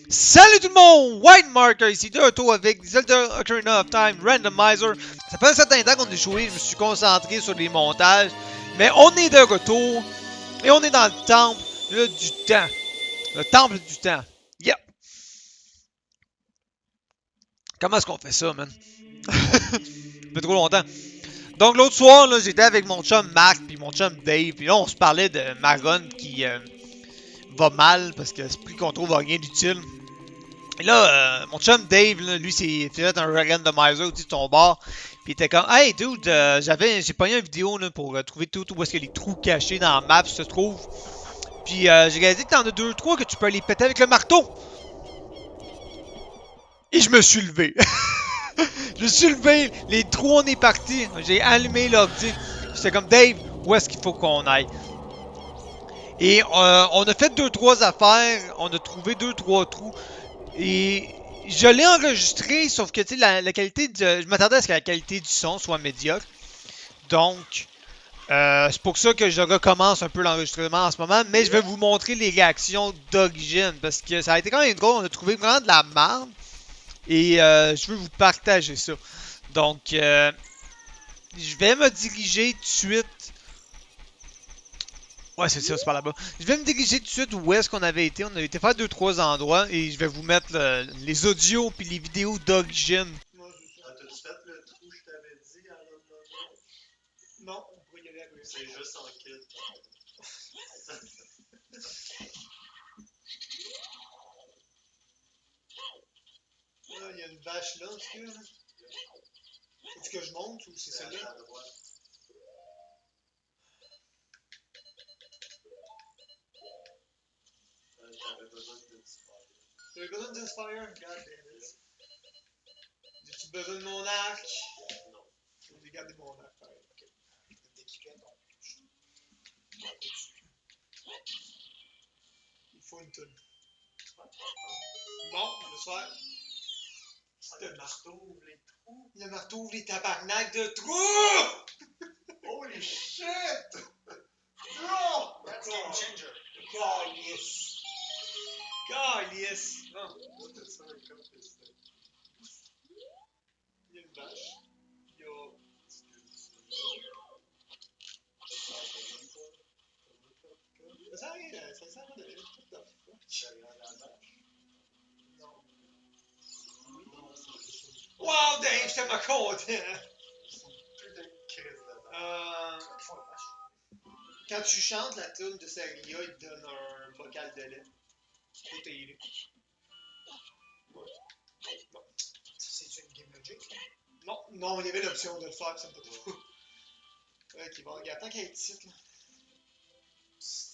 Salut tout le monde! White Marker ici, de retour avec Zelda Ocarina of Time Randomizer. Ça fait un certain temps qu'on a joué, je me suis concentré sur les montages. Mais on est de retour et on est dans le temple du temps. Le temple du temps. Yeah! Comment est-ce qu'on fait ça, man? Ça fait trop longtemps. Donc l'autre soir, j'étais avec mon chum Marc puis mon chum Dave. Puis là, on se parlait de ma run qui va mal parce que c'est plus qu'on trouve rien d'utile. Et là, mon chum Dave, là, lui, s'est fait un randomizer au-dessus de son bar. Puis il était comme, hey dude, j'ai pogné une vidéo là, pour trouver tout où est-ce que les trous cachés dans la map se trouvent. Puis j'ai réalisé que t'en as deux, trois que tu peux les péter avec le marteau. Et je me suis levé. Je me suis levé, les trous, on est parti. J'ai allumé l'ordi. J'étais comme, Dave, où est-ce qu'il faut qu'on aille? Et on a fait deux, trois affaires. On a trouvé deux, trois trous. Et je l'ai enregistré, sauf que tu sais, la qualité je m'attendais à ce que la qualité du son soit médiocre. Donc, c'est pour ça que je recommence un peu l'enregistrement en ce moment. Mais je vais vous montrer les réactions d'origine. Parce que ça a été quand même drôle. On a trouvé vraiment de la merde. Et je veux vous partager ça. Donc, je vais me diriger tout de suite. Ouais, c'est ça, c'est par là-bas. Je vais me diriger tout de suite où est-ce qu'on avait été. On a été faire deux, trois endroits et je vais vous mettre les audios puis les vidéos d'origine. Ah, t'as-tu fait le trou, je t'avais dit, à l'autre moment? Non, on pourrait y aller après. C'est juste en kit. Là, il y a une vache là, en tout cas. Faut-tu que je monte ou c'est C'est à celle-là? ta droite. T'avais besoin de disparaître. J'avais besoin d'Inspire? God damn it. J'ai-tu besoin de mon arc? Non. J'ai gardé mon arc, pareil. Ok. T'équiper ton. Il faut une toune. Bon, le soir. Le marteau ouvre les trous. Le marteau ouvre les tabarnak de trous! Holy shit! Non! That's game changer. God, yes. God, yes. Bon, Là, t'as-tu un code que c'était? il y a une vache. Il y a. Ça sert à rien. What the fuck? Derrière la vache? Non. Non, c'est juste une Wow, Dave, j'étais ma content! putain de crise de vache. Quand tu chantes la tune de Saria, il te donne un bocal de lait. Faut t'aider. Ouais. Bon. C'est une Game Logic? Non, non, il y avait l'option de le faire, ça me pas trop. Ok, bon, regarde, tant qu'à être ici, là.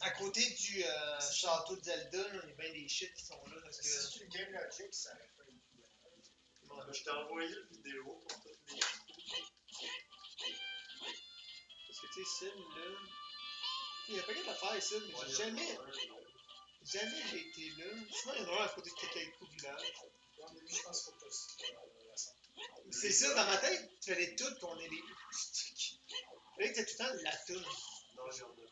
À côté du château de Zelda, là, il y a bien des shit qui sont là. Parce que... Si c'est une Game Logic, ça aurait fait Ouais, je t'ai envoyé une vidéo pour toutes les trous. Parce que tu sais, Sim, là. Il y a pas qu'à faire ici, mais Ouais, j'ai jamais. il y en a un, là. Jamais j'ai été là. Sinon, il y en a un à côté de Kakaiko village. Ouais, mais lui, je pense qu'il faut pas la scène. C'est ça, dans ma tête, tu fallait tout qu'on ait les. Il fallait que t'aies tout le temps la toune. Non, il y en a plus.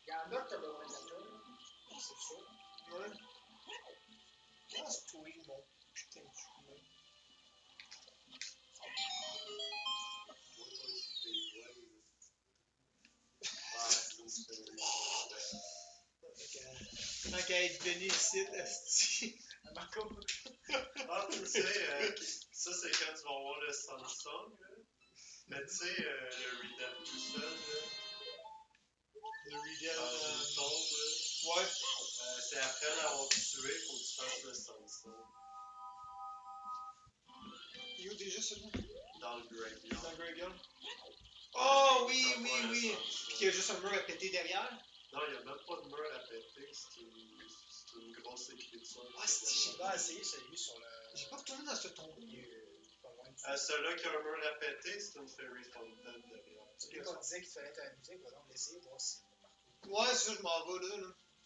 Il y en a que t'as besoin de la toune, c'est sûr. Ouais. Ah, c'est toi, mon putain de chou. Moi, toi, c'est des vrais. Ah, c'est une spécialité. Tant qu'à être venu ici, esti. Marco, Ah, tu sais, ça, c'est quand tu vas voir le Samsung, là. Mais tu sais, le Redemption, là. Le Regal. Dans une tombe, là. Ouais. C'est après l'avoir tué, faut que tu fasses le Samsung. Il est où déjà celui-là? Dans le graveyard. Dans le Graveyard. Oh oui, Quand oui, on voit le oui. Samsung. Puis qu'il y a juste un mur à péter derrière. Non, il n'y a même pas de mur à péter, c'est une grosse écriture. Ah, c'est j'ai pas essayé celui sur le. J'ai pas retourné dans ce tombeau. Il est pas loin du. Celui-là qui a un mur à péter, c'est une Fairy Fountain derrière. Celui qu'on disait qu'il fallait t'amuser, va donc l'essayer, voir si c'est partout. Ouais, c'est ça, je m'en vais là.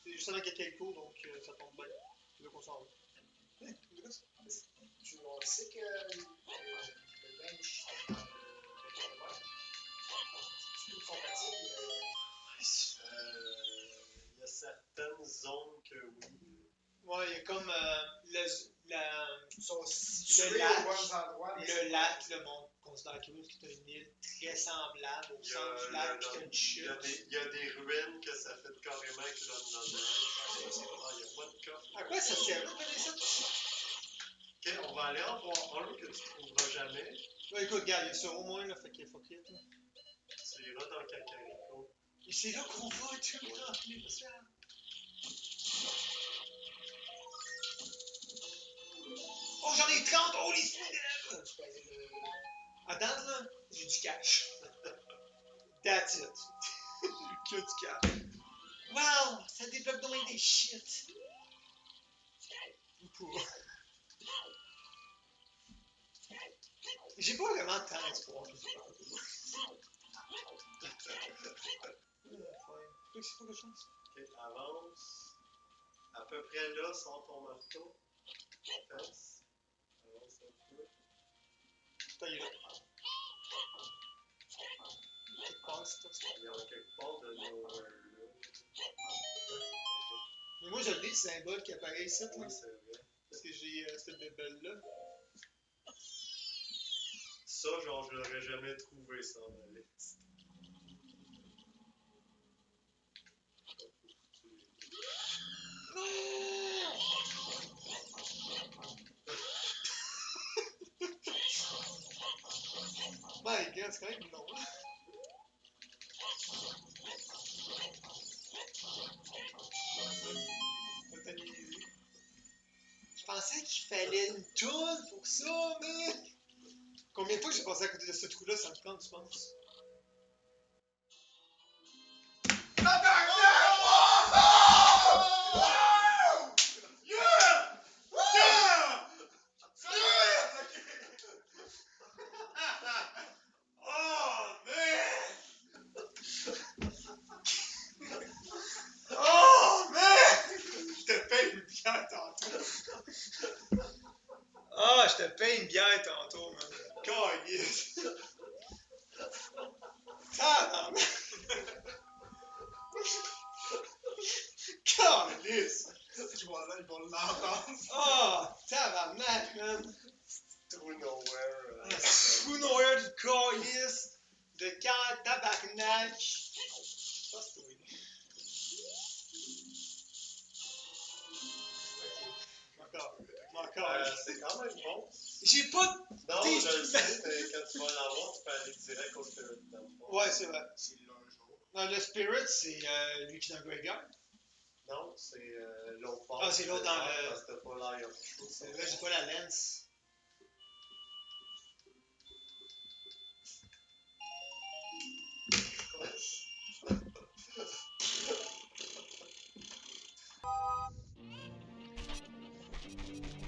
C'est juste avant Kakaiko, donc ça tombe bien. C'est là qu'on s'en va. On sait que le bench, c'est tout compatible. Il y a certaines zones que oui. Ouais, il y a comme Ils sont situés le lac, aux bons endroits. mais le c'est- lac, le monde considère que c'est une île très semblable au Il y a centre du lac, puis t'as une il chute. y a des ruines que ça fait carrément que l'on en a. Ah, il n'y a pas de coffre. À quoi ça sert de faire ça? Ok, on va aller en voir un que tu trouveras jamais. Ouais, écoute, regarde, il y a ça au moins, là, fait qu'il faut qu'il y ait tout. Tu iras dans Cacarico. Et c'est là qu'on va tout remplir ça. Oh, j'en ai 30! Oh, les célèbres! Attends, là, j'ai du cash. That's it. Que du cash. Wow! Ça débloque donc des shit. J'ai pas vraiment de temps d'espoir. C'est pas quelque chose. Ok, avance. À peu près là, sors ton marteau. Avance. Avance un peu. Putain, il est là. Quelque part, c'est ça. Il y a quelque part de nowhere là. Mais moi, je l'ai, ce symbole qui apparaît ici, là. Oui, c'est vrai. Parce que j'ai cette bébelle-là. Ça, genre, je l'aurais jamais trouvé ça dans la liste. My god, c'est quand même long. Je pensais qu'il fallait une toune pour ça, mais. Combien de fois j'ai passé à côté de ce trou-là sans le prendre, tu penses? Ah, je te paye une bière tantôt, man. Calice. Tabarnak. Calice. Ils vont l'entendre. Ah, tabarnak, man. Through nowhere. Trou nowhere du calice. De camp tabarnak. Ça, c'est oui. Encore. C'est quand même bon. J'ai pas de. Non, T'es- je le sais, mais quand tu vas l'avoir, tu peux aller direct au Spirit Temple. Ouais, c'est vrai. C'est là un jour. Non, le Spirit, c'est lui qui est dans le Graveyard. Non, c'est l'autre part. Ah, c'est l'autre dans le- Parce que t'as pas l'air. C'est vrai, j'ai pas la lens.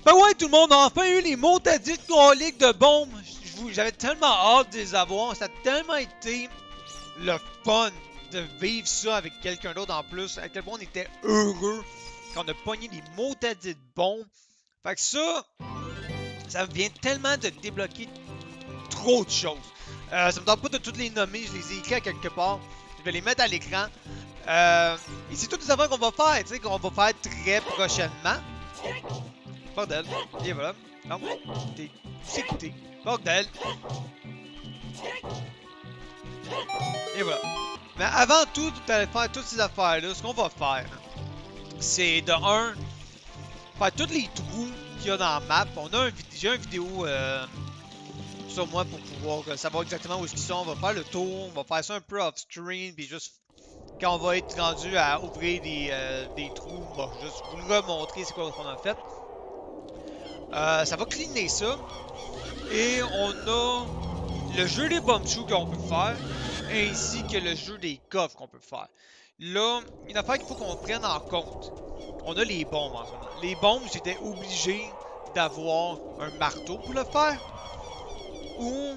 Ben ouais, tout le monde a enfin eu les montadites coliques de bombes. J'avais tellement hâte de les avoir. Ça a tellement été le fun de vivre ça avec quelqu'un d'autre en plus. À quel point on était heureux quand on a pogné les montadites bombes. Fait que ça vient tellement de débloquer trop de choses. Ça me tente pas de toutes les nommer, je les ai écrits à quelque part. Je vais les mettre à l'écran. Et c'est toutes les affaires qu'on va faire, tu sais, qu'on va faire très prochainement. Bordel. Et voilà. Non, c'est écouté. Bordel. Et voilà. Mais avant tout, d'aller faire toutes ces affaires-là, ce qu'on va faire, c'est de un, faire tous les trous qu'il y a dans la map. J'ai une vidéo sur moi pour pouvoir savoir exactement où est-ce qu'ils sont. On va faire le tour, on va faire ça un peu off-screen, puis juste quand on va être rendu à ouvrir des trous, on va juste vous le remontrer c'est quoi qu'on a fait. Ça va cleaner ça. Et on a le jeu des bombes-choux qu'on peut faire, ainsi que le jeu des coffres qu'on peut faire. Là, une affaire qu'il faut qu'on prenne en compte. On a les bombes en ce moment. Les bombes, j'étais obligé d'avoir un marteau pour le faire, ou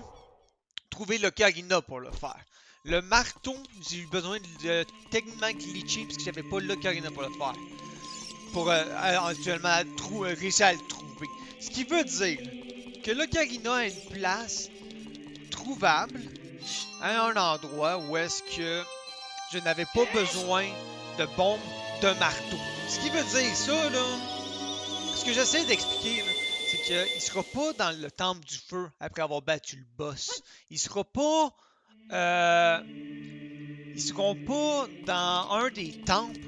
trouver l'ocarina pour le faire. Le marteau, j'ai eu besoin de techniquement glitcher parce que j'avais pas l'ocarina pour le faire. Pour actuellement réussir à le trouver. Ce qui veut dire que l'ocarina a une place trouvable à un endroit où est-ce que je n'avais pas besoin de bombes de marteau. Ce qui veut dire ça, là, ce que j'essaie d'expliquer, là, c'est qu'il sera pas dans le temple du feu après avoir battu le boss. Il sera pas. Ils seront pas dans un des temples.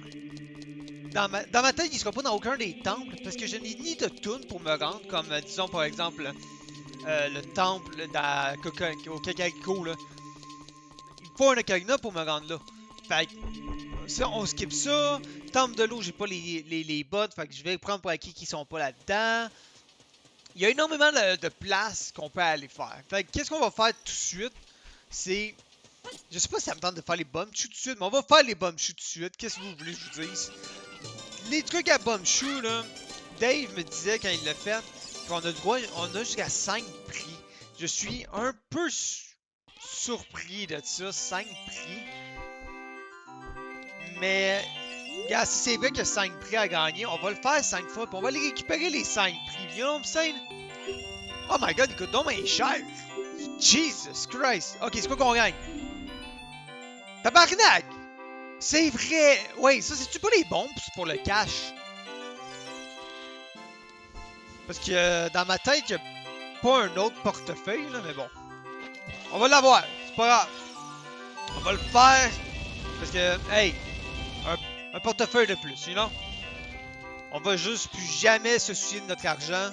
Dans ma tête, ils seront pas dans aucun des temples parce que je n'ai ni de toon pour me rendre, comme disons par exemple le temple au Kakariko là. Il faut un ocarina pour me rendre là. Fait que ça, on skip ça. Temple de l'eau, j'ai pas les bottes, fait que je vais prendre pour acquis qui sont pas là-dedans. Il y a énormément de places qu'on peut aller faire. Fait que qu'est-ce qu'on va faire tout de suite? C'est... Je sais pas si ça me tente de faire les bombchus tout de suite, mais on va faire les bombchus tout de suite. Qu'est-ce que vous voulez que je vous dise? Les trucs à bombchus, là, Dave me disait quand il l'a fait qu'on a droit, on a jusqu'à 5 prix. Je suis un peu surpris de ça, 5 prix. Mais, gars, si c'est vrai qu'il y a 5 prix à gagner, on va le faire 5 fois, puis on va aller récupérer les 5 prix. You know what I'm saying? Oh my god, il coûte donc bien cher! Jesus Christ! Ok, c'est quoi qu'on gagne? Tabarnak! C'est vrai! Ouais, ça, c'est-tu pas les bombes pour le cash? Parce que dans ma tête, il n'y a pas un autre portefeuille, là, mais bon. On va l'avoir, c'est pas grave. On va le faire. Parce que, hey, un portefeuille de plus, you know? On va juste plus jamais se soucier de notre argent.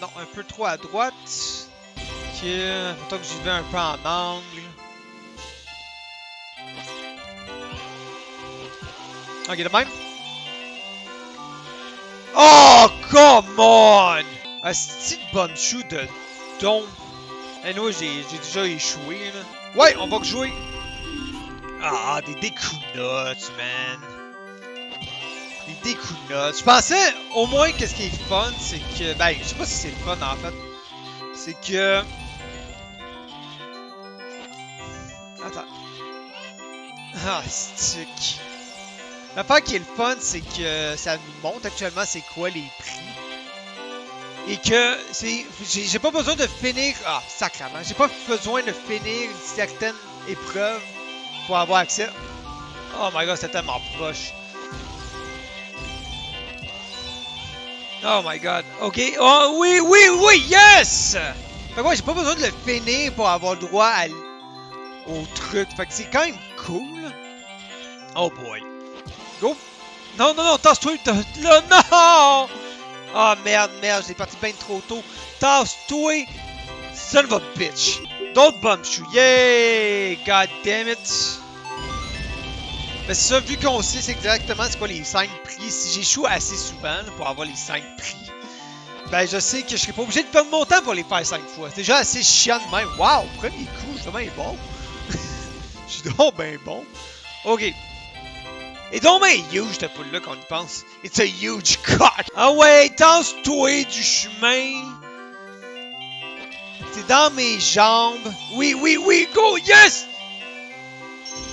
Non, un peu trop à droite. Ok, faut que j'y vais un peu en angle. Ok, de même. Oh, come on! Un style bombchou de don. Et nous, j'ai déjà échoué, là. Ouais, on va jouer. Ah, des décounottes, man. Des décounottes. Je pensais, au moins, que ce qui est fun, c'est que... Ben, je sais pas si c'est le fun, en fait. C'est que... Attends. Ah, stick. L'affaire qui est le fun, c'est que ça nous montre actuellement c'est quoi les prix. Et que c'est. J'ai pas besoin de finir. Ah, sacrément. J'ai pas besoin de finir une certaine épreuve pour avoir accès. Oh my god, c'est tellement proche. Oh my god. Ok. Oh oui, oui, oui, yes! Fait que ouais, j'ai pas besoin de le finir pour avoir le droit au truc. Fait que c'est quand même cool. Oh boy. Go! Non, non, non, tasse-toi! Là, non! Ah, merde, merde, j'ai parti bien trop tôt. Tasse-toi! Son of a bitch! D'autres bombchous! Yay! God damn it! Mais c'est ça, vu qu'on sait c'est exactement c'est quoi les 5 prix, si j'échoue assez souvent là, pour avoir les 5 prix, ben je sais que je serai pas obligé de perdre mon temps pour les faire 5 fois. C'est déjà assez chiant de même. Wow! Premier coup, je suis bien bon. Je suis donc bien bon. Ok. Et donc, ben, huge, cette poule-là qu'on y pense. It's a huge cock! Ah ouais, tasse-toi du chemin! T'es dans mes jambes! Oui, oui, oui, go, yes!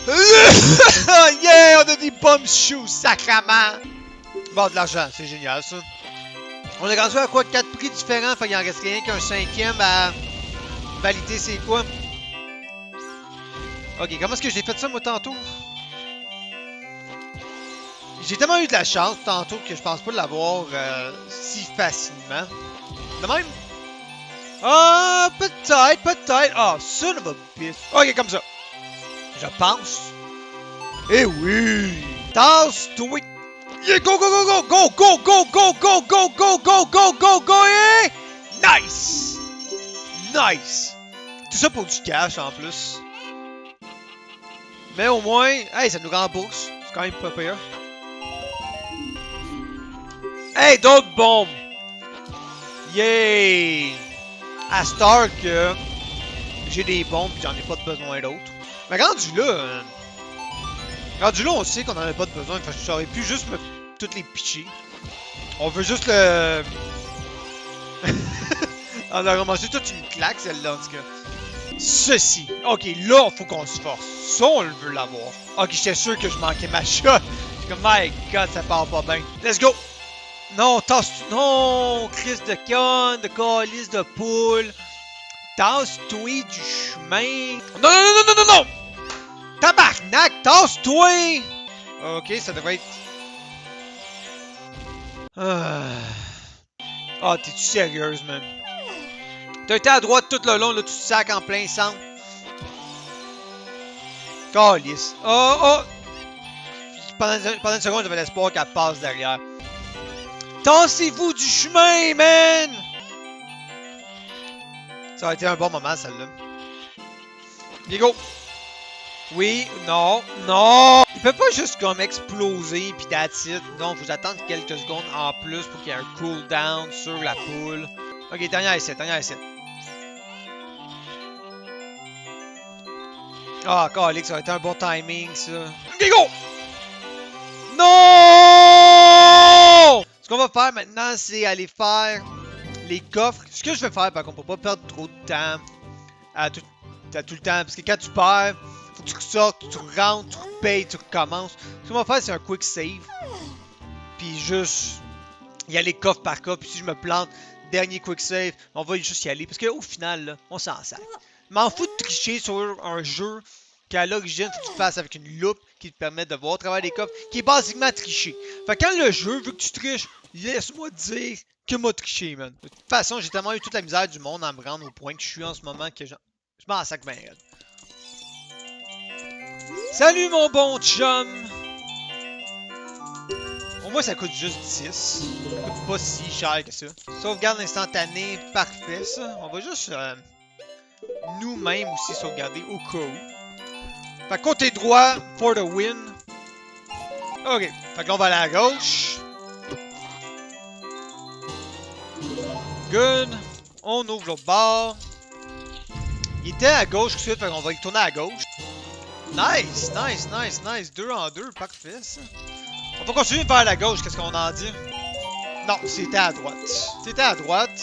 Yeah, on a des bombchous, sacrament! Bon, de l'argent, c'est génial, ça. On est rendu à quoi? 4 prix différents, fait qu'il en reste rien qu'un 5e à valider, c'est quoi? Ok, comment est-ce que j'ai fait ça, moi, tantôt? J'ai tellement eu de la chance tantôt que je pense pas l'avoir si facilement. De même? Ah, peut-être, peut-être. Ah, son of a bitch. Ok, comme ça. Je pense. Eh oui! Tasse-toi! Yeah, go, go, go, go, go, go, go, go, go, go, go, go, go, go, go, yeah! Nice! Nice! Tout ça pour du cash en plus. Mais au moins, hey, ça nous rembourse. C'est quand même pas pire. Hey, d'autres bombes! Yay! À Star que j'ai des bombes et j'en ai pas de besoin d'autres. Mais rendu là, on sait qu'on en a pas de besoin. Fait que j'aurais pu juste me toutes les pitcher. On veut juste le... On a ramassé toute une claque celle-là en tout cas. Ceci. Ok, là, faut qu'on se force. Ça, on le veut l'avoir. Ok, j'étais sûr que je manquais ma shot. J'étais comme, my god, ça part pas bien. Let's go! Non, tasse... Non! Crise de conne, de calice de poule. Tasse-toi du chemin. Non, non, non, non, non, non, non! Tabarnak, tasse-toi! Ok, ça devrait être... Ah, t'es-tu sérieuse, man? T'as été à droite tout le long, là, tu te sacs en plein centre. Calice. Oh, oh! Pendant une seconde, j'avais l'espoir qu'elle passe derrière. Tassez-vous du chemin, man! Ça a été un bon moment, celle-là. Let's go! Oui, non, non! Il peut pas juste comme exploser pis that's it. Non, faut attendre quelques secondes en plus pour qu'il y ait un cooldown sur la poule. Ok, dernière essai, dernière essai. Ah, calique, ça a été un bon timing, ça. Let's go! Non! Ce qu'on va faire maintenant, c'est aller faire les coffres. Ce que je vais faire, par contre, pour pas perdre trop de temps à tout le temps, parce que quand tu perds, faut que tu sortes, tu rentres, tu payes, tu recommences. Ce qu'on va faire, c'est un quick save. Puis juste y aller coffre par coffre. Puis si je me plante, dernier quick save, on va juste y aller. Parce qu'au final, là, on s'en sac. M'en fous de tricher sur un jeu qu'à l'origine, faut que tu fasses avec une loupe qui te permet de voir au travers des coffres, qui est basiquement triché. Fait que quand le jeu veut que tu triches, laisse-moi te dire que m'a triché, man. De toute façon, j'ai tellement eu toute la misère du monde à me rendre au point que je suis en ce moment que je m'en sac bien raide. Salut mon bon chum! Au moins ça coûte juste 10. Ça coûte pas si cher que ça. Sauvegarde instantanée, parfait ça. On va juste nous-mêmes aussi sauvegarder au cas où. Fait que côté droit, for the win. Ok, fait que là on va aller à gauche. Good. On ouvre l'autre bord. Il était à gauche tout de suite, fait qu'on va le tourner à gauche. Nice, nice, nice, nice. 2 en 2, parfait ça. On va continuer vers la gauche, qu'est-ce qu'on en dit? Non, c'était à droite. C'était à droite.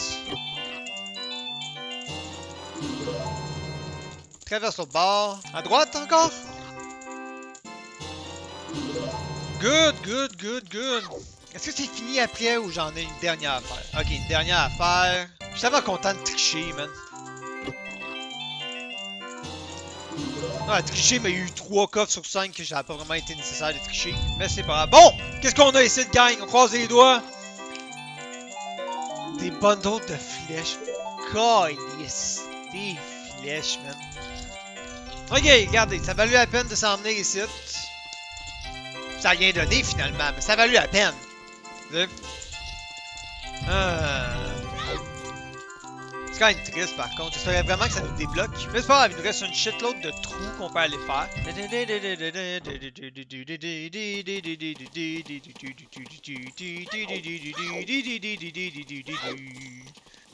Traverse l'autre bord. À droite encore? Good, good, good, good. Est-ce que c'est fini après ou j'en ai une dernière affaire? Ok, une dernière affaire. Je suis tellement content de tricher, man. Ah, tricher, mais il y a eu 3 coffres sur 5 que j'avais pas vraiment été nécessaire de tricher. Mais c'est pas grave. Bon! Qu'est-ce qu'on a ici de gang? On croise les doigts. Des bundles de flèches. Calice. Des flèches, man. Ok, regardez, ça a valu la peine de s'en venir ici. Ça a rien donné finalement, mais ça a valu la peine. C'est quand même triste par contre. J'espérais vraiment que ça nous débloque. Mais c'est pas grave, il nous reste une shitload de trous qu'on peut aller faire.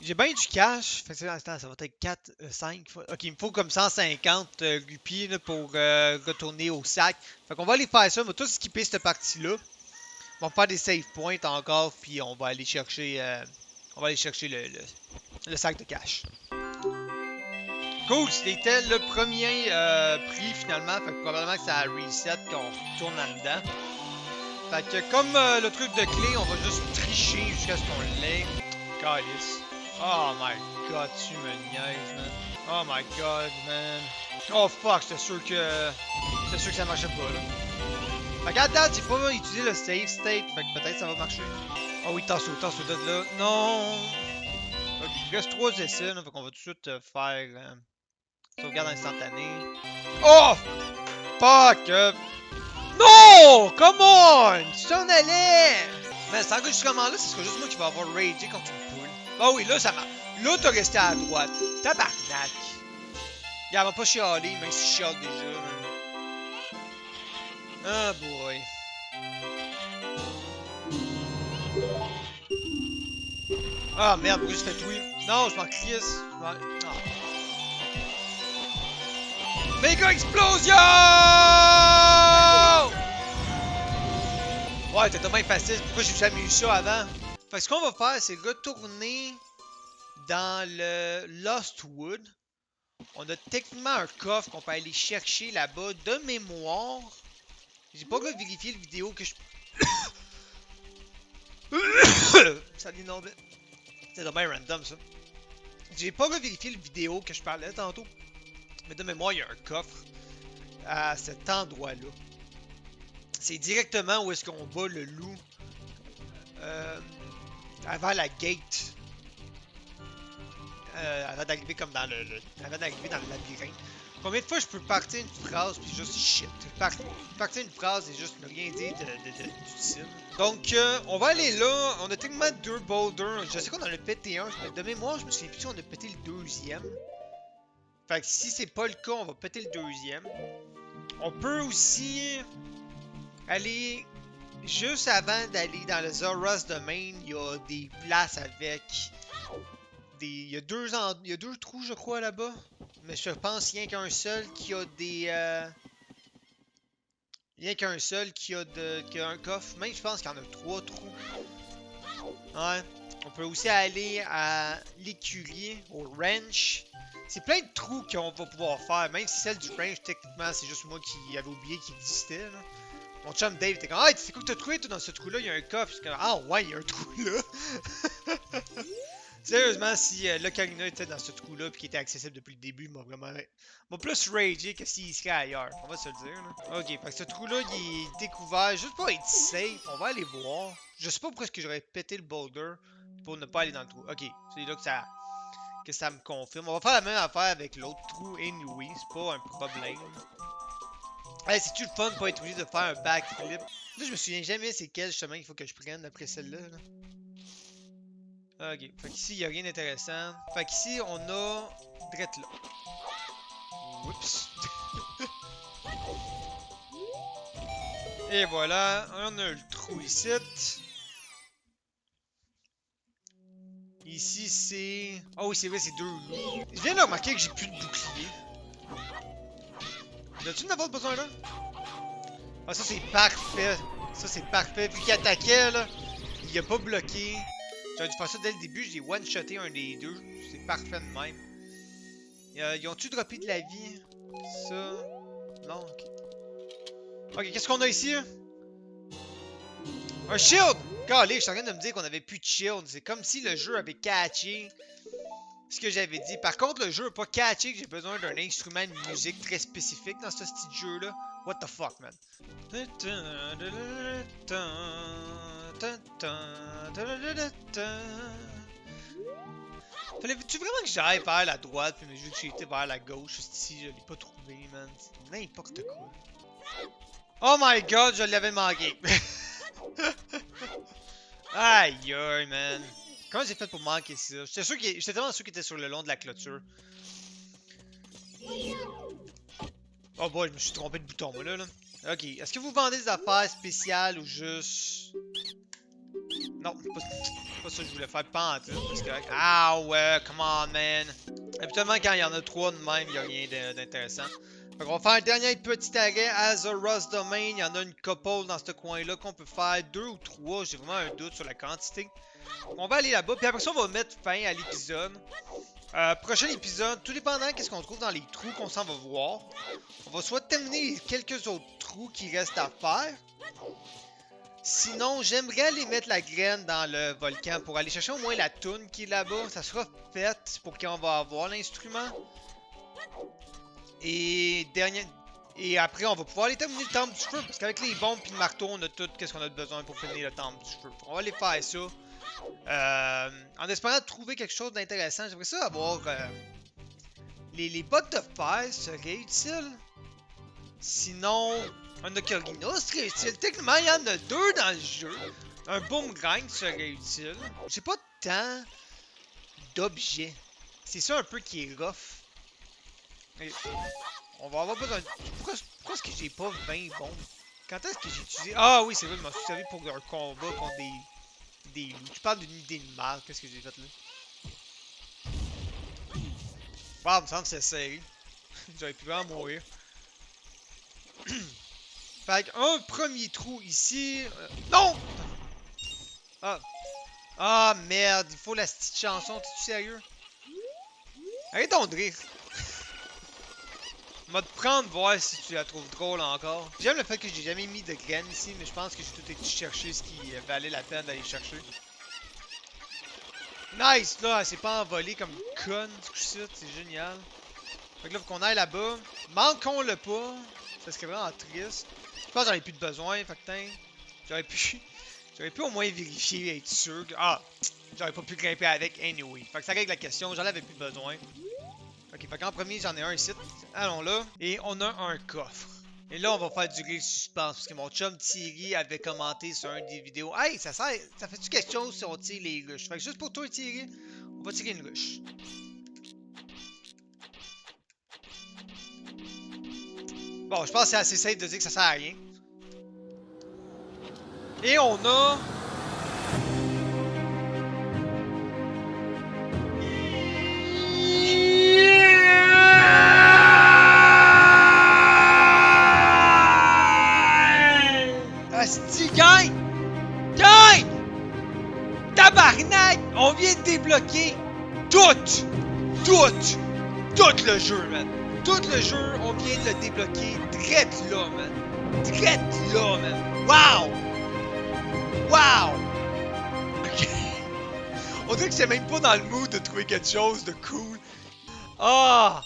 J'ai bien du cash. Fait que attends, ça va être 4, 5. Ok, il me faut comme 150 rupies là, pour retourner au sac. Fait qu'on va aller faire ça. On va tous skipper cette partie-là. On va faire des save points encore. Puis on va aller chercher, le sac de cash. Cool, c'était le premier prix finalement. Fait que probablement que ça a reset qu'on retourne en dedans. Fait que comme le truc de clé, on va juste tricher jusqu'à ce qu'on l'ait. Calice. Oh my god, tu me niaises, man. Oh my god, man. Oh fuck, c'était sûr que ça marchait pas là. Fait qu'à date, j'ai pas utilisé le save state, fait que peut-être ça va marcher. Oh oui, tasse-le de là. Non! Okay, il reste 3 essais, là, fait qu'on va tout de suite faire sauvegarde instantanée. Oh! Fuck! Non! Come on! Tu t'en allais! Mais cet enregistrement-là, ce sera juste moi qui va avoir ragé contre une poule. Ah oui, là, ça marche. Là, t'as resté à droite. Tabarnak! Il va pas chialer, même si je chiale déjà. Ah boy. Ah merde, pourquoi je fais tout? Non, je m'en crisse. Ah. Méga explosion! Ouais, t'es tellement facile. Pourquoi j'ai jamais eu ça avant? Fait que ce qu'on va faire, c'est retourner dans le Lost Wood. On a techniquement un coffre qu'on peut aller chercher là-bas de mémoire. J'ai pas vérifié le vidéo que je... Ça l'inondait. C'est dommage random ça. J'ai pas vérifié le vidéo que je parlais tantôt. Mais de mémoire, il y a un coffre à cet endroit-là. C'est directement où est-ce qu'on bat le loup avant la gate. Avant d'arriver comme dans avant d'arriver dans le labyrinthe. Combien de fois je peux partir une phrase puis juste shit? Partir une phrase et juste ne rien dire d'utile. Donc, on va aller là. On a techniquement 2 boulders. Je sais qu'on en a pété un. De mémoire, je me souviens plus si on a pété le deuxième. Fait que si c'est pas le cas, on va péter le deuxième. On peut aussi aller juste avant d'aller dans le Zoras Domain. Il y a des places avec il y a deux trous, je crois, là-bas. Mais je pense rien qu'un seul qui a des... Rien qu'un seul qui a un coffre. Même je pense qu'il y en a 3 trous. Ouais. On peut aussi aller à l'écurie, au ranch. C'est plein de trous qu'on va pouvoir faire. Même si celle du ranch, techniquement, c'est juste moi qui avais oublié qu'il existait. Là. Mon chum Dave était comme, ah, tu sais quoi que t'as trouvé, toi, dans ce trou-là, il y a un coffre. Je suis comme, ah ouais, il y a un trou là. Sérieusement, si l'Ocarina était dans ce trou-là et qu'il était accessible depuis le début, m'a plus ragé que s'il serait ailleurs. On va se le dire. Là. Ok, fait que ce trou-là, il est découvert juste pour être safe. On va aller voir. Je sais pas pourquoi est-ce que j'aurais pété le boulder pour ne pas aller dans le trou. Ok, c'est là que ça me confirme. On va faire la même affaire avec l'autre trou anyway. C'est pas un problème. Hey, c'est-tu le fun de pas être obligé de faire un backflip? Là, je me souviens jamais c'est quel chemin il faut que je prenne après celle-là. Là. Ok, fait qu'ici, il n'y a rien d'intéressant. Fait qu'ici, on a... Drette là. Oups. Et voilà, on a le trou ici. Ici, c'est... Oh oui, c'est vrai, c'est 2 loups. Je viens de remarquer que j'ai plus de bouclier. As-tu d'avoir besoin là? Ah, ça, c'est parfait. Ça, c'est parfait. Vu qu'il attaquait, là, il a pas bloqué. J'aurais dû faire ça dès le début, j'ai one-shoté un des deux. C'est parfait de même. Ils ont-tu droppé de la vie? Ça... Non, ok. Ok, qu'est-ce qu'on a ici? Un shield! Calé, je suis en train de me dire qu'on avait plus de shield. C'est comme si le jeu avait catché ce que j'avais dit. Par contre, le jeu n'a pas catché que j'ai besoin d'un instrument de musique très spécifique dans ce style de jeu-là. What the fuck, man? Fallait-tu vraiment que j'aille vers la droite, puis vu que j'ai été vers la gauche, juste ici, je l'ai pas trouvé, man. C'est n'importe quoi. Oh my god, je l'avais manqué. Aïe aïe, man. Comment j'ai fait pour manquer ça? J'étais tellement sûr qu'il était sur le long de la clôture. Oh boy, je me suis trompé de bouton, moi, là. Ok, est-ce que vous vendez des affaires spéciales ou juste... Non, c'est pas ça que je voulais faire, pas en tout, c'est correct. Ah ouais, come on, man. Habituellement, quand il y en a 3 de même, il n'y a rien d'intéressant. Fait qu'on va faire un dernier petit arrêt à Zoras Domain. Il y en a une couple dans ce coin-là qu'on peut faire, 2 ou 3. J'ai vraiment un doute sur la quantité. On va aller là-bas, puis après ça, on va mettre fin à l'épisode. Prochain épisode, tout dépendant qu'est-ce qu'on trouve dans les trous qu'on s'en va voir. On va soit terminer les quelques autres trous qui restent à faire. Sinon, j'aimerais aller mettre la graine dans le volcan pour aller chercher au moins la toune qui est là-bas. Ça sera fait pour qu'on va avoir l'instrument. Et après, on va pouvoir aller terminer le temple du feu. Parce qu'avec les bombes et le marteau, on a tout ce qu'on a besoin pour finir le temple du feu. On va aller faire ça. En espérant trouver quelque chose d'intéressant. J'aimerais ça avoir... les bottes de fer seraient utiles. Sinon, un ocarina serait utile. Techniquement, il y en a 2 dans le jeu. Un boomerang serait utile. J'ai pas tant d'objets. C'est ça un peu qui est rough. Et on va avoir besoin de... Pourquoi est-ce que j'ai pas 20 bombes? Quand est-ce que j'ai utilisé... Ah oui, c'est vrai, je m'en suis servi pour un combat contre des loups. Tu parles d'une idée de mal. Qu'est-ce que j'ai fait là? Wow, il me semble que c'est serré. J'aurais pu vraiment mourir. Fait un premier trou ici. Non! Ah. Ah merde, il faut la petite chanson, t'es-tu sérieux? Arrête donc de rire. On va te prendre voir si tu la trouves drôle encore. J'aime le fait que j'ai jamais mis de graines ici, mais je pense que j'ai tout été chercher ce qui valait la peine d'aller chercher. Nice, là, elle s'est pas envolée comme une conne, c'est génial. Fait que là, faut qu'on aille là-bas. Manquons-le pas. Ça serait vraiment triste. Je pense que j'en ai plus de besoin, fait que j'aurais pu J'aurais pu au moins vérifier, être sûr que... Ah! J'aurais pas pu grimper avec anyway. Fait que ça règle la question, j'en avais plus besoin. Ok, fait qu'en premier, j'en ai un ici. Allons là. Et on a un coffre. Et là, on va faire du glitch suspense. Parce que mon chum Thierry avait commenté sur une des vidéos. Hey, ça fait-tu quelque chose si on tire les ruches? Fait que juste pour toi, Thierry, on va tirer une ruche. Bon, je pense que c'est assez safe de dire que ça sert à rien. Et on a... Asti, gang! Gang! Tabarnak! On vient de débloquer tout le jeu, man. Tout le jeu, on vient de le débloquer drette là, man. Drette là, man. Wow! Wow! Ok. On dirait que j'étais même pas dans le mood de trouver quelque chose de cool. Ah!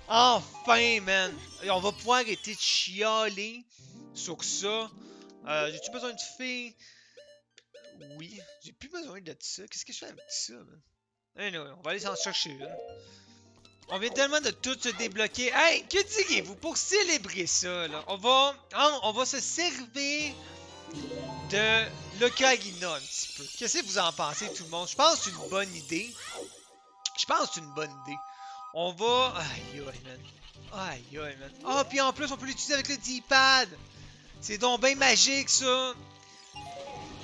Enfin, man. Et on va pouvoir arrêter de chialer sur ça. J'ai-tu besoin de filles? Oui. J'ai plus besoin de ça. Qu'est-ce que je fais avec ça, man? Anyway, on va aller s'en chercher une. On vient tellement de tout se débloquer. Hey, que diriez-vous pour célébrer ça, là? On va se servir de l'Ocarina un petit peu. Qu'est-ce que vous en pensez, tout le monde? Je pense que c'est une bonne idée. On va... Aïe, aïe, man. Aïe, aïe, man. Ah, puis en plus, on peut l'utiliser avec le D-pad. C'est donc bien magique, ça.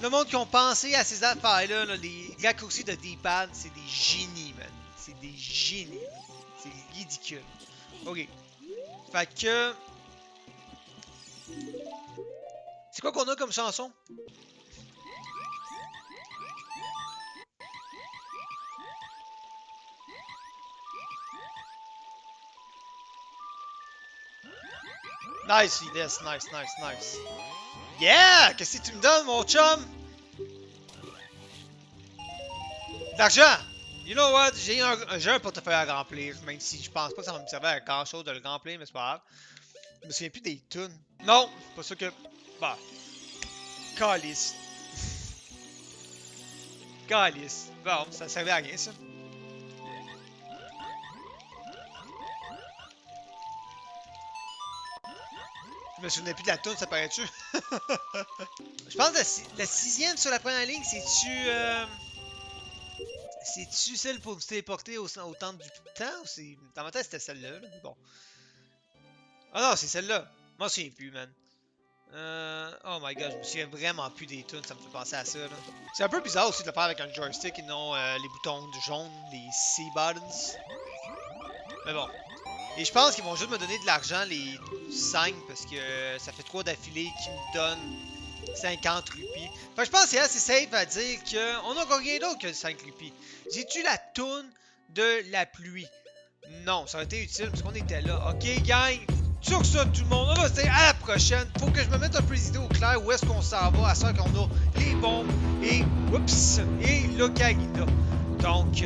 Le monde qui ont pensé à ces affaires-là, là, les raccourcis de D-pad, c'est des génies, man. C'est des génies. C'est ridicule. Ok. Fait que... C'est quoi qu'on a comme chanson? Nice, yes, nice. Yeah! Qu'est-ce que tu me donnes, mon chum? D'argent! You know what? J'ai un portefeuille à remplir, même si je pense pas que ça va me servir à grand chose de le remplir, mais c'est pas grave. Je me souviens plus des tunes. Non! C'est pas ça que... Bah. Calice. Calice. Bon, ça servait à rien, ça. Je me souvenais plus de la toune, ça paraît-tu? Je pense que la sixième sur la première ligne, c'est-tu... C'est-tu celle pour se téléporter au temps du temps? Ou c'est... Dans ma tête, c'était celle-là. Là. Bon. Ah non, c'est celle-là. Moi, je me souviens plus, man. Oh my god, je me souviens vraiment plus des tunes, ça me fait penser à ça. C'est un peu bizarre aussi de le faire avec un joystick et non les boutons jaunes, les C-buttons. Mais bon. Et je pense qu'ils vont juste me donner de l'argent, les 5, parce que ça fait 3 d'affilée qui me donnent 50 rupies. Fait que je pense que c'est assez safe à dire qu'on n'a rien d'autre que 5 rupies. J'ai-tu la toune de la pluie? Non, ça aurait été utile parce qu'on était là. Ok, gang? Sur ça, tout le monde, on va se dire à la prochaine. Faut que je me mette un peu les idées au clair où est-ce qu'on s'en va à ça qu'on a les bombes et... Oups! Et l'Ocarina. Donc,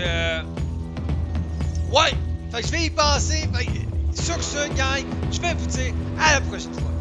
ouais! Fait que je vais y penser. Fait que, sur ce, gang, je vais vous dire à la prochaine fois.